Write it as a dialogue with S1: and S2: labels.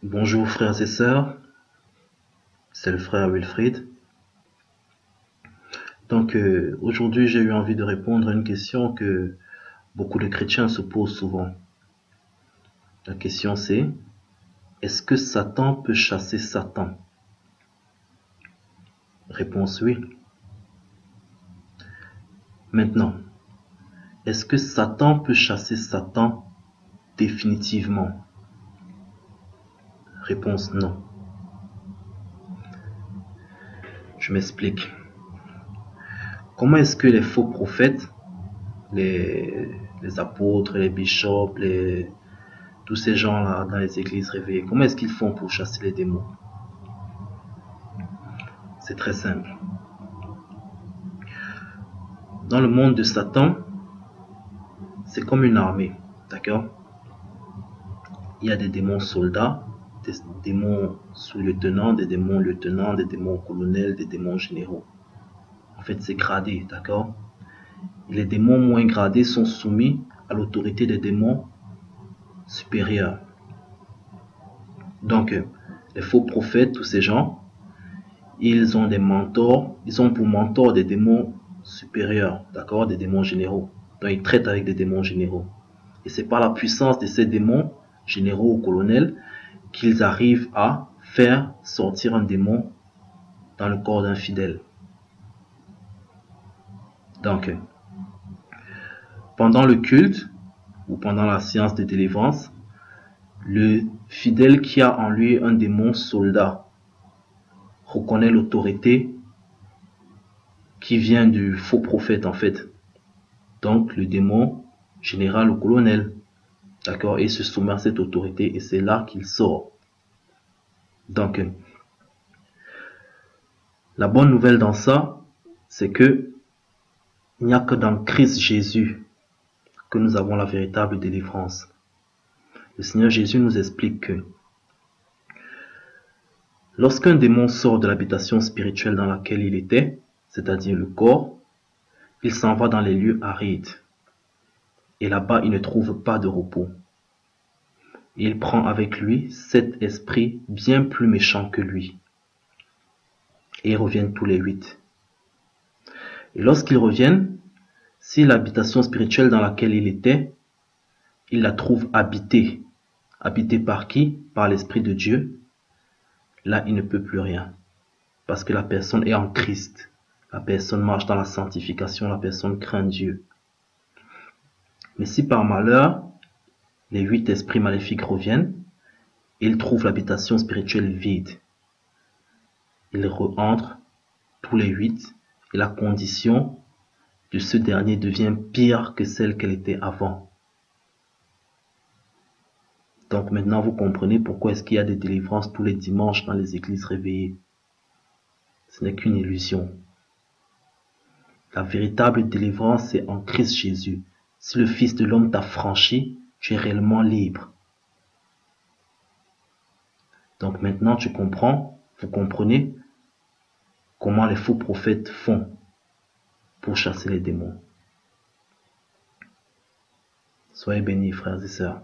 S1: Bonjour frères et sœurs, c'est le frère Wilfried. Aujourd'hui j'ai eu envie de répondre à une question que beaucoup de chrétiens se posent souvent. La question c'est, est-ce que Satan peut chasser Satan? Réponse oui. Maintenant, est-ce que Satan peut chasser Satan définitivement? Réponse non. Je m'explique. Comment est-ce que les faux prophètes, les apôtres, les bishops, tous ces gens-là dans les églises réveillées, comment est-ce qu'ils font pour chasser les démons? C'est très simple. Dans le monde de Satan, c'est comme une armée, d'accord? Il y a des démons soldats, des démons sous-lieutenants, des démons lieutenants, des démons colonels, des démons généraux. En fait, c'est gradé, d'accord? Et les démons moins gradés sont soumis à l'autorité des démons supérieurs. Donc, les faux prophètes, tous ces gens, ils ont des mentors, ils ont pour mentors des démons supérieurs, d'accord? Des démons généraux. Donc, ils traitent avec des démons généraux. Et c'est par la puissance de ces démons généraux ou colonels qu'ils arrivent à faire sortir un démon dans le corps d'un fidèle. Donc, pendant le culte ou pendant la séance de délivrance, le fidèle qui a en lui un démon soldat reconnaît l'autorité qui vient du faux prophète en fait. Donc, le démon général ou colonel. D'accord? Et se soumet à cette autorité et c'est là qu'il sort. Donc, la bonne nouvelle dans ça, c'est que il n'y a que dans Christ Jésus que nous avons la véritable délivrance. Le Seigneur Jésus nous explique que lorsqu'un démon sort de l'habitation spirituelle dans laquelle il était, c'est-à-dire le corps, il s'en va dans les lieux arides. Et là-bas, il ne trouve pas de repos. Il prend avec lui 7 esprits bien plus méchants que lui. Et ils reviennent tous les 8. Et lorsqu'ils reviennent, si l'habitation spirituelle dans laquelle il était, il la trouve habitée. Habitée par qui? Par l'Esprit de Dieu. Là, il ne peut plus rien. Parce que la personne est en Christ. La personne marche dans la sanctification, la personne craint Dieu. Mais si par malheur, les 8 esprits maléfiques reviennent, ils trouvent l'habitation spirituelle vide. Ils rentrent tous les 8 et la condition de ce dernier devient pire que celle qu'elle était avant. Donc maintenant vous comprenez pourquoi est-ce qu'il y a des délivrances tous les dimanches dans les églises réveillées. Ce n'est qu'une illusion. La véritable délivrance c'est en Christ Jésus. Si le Fils de l'homme t'a franchi, tu es réellement libre. Donc maintenant tu comprends, vous comprenez comment les faux prophètes font pour chasser les démons. Soyez bénis frères et sœurs.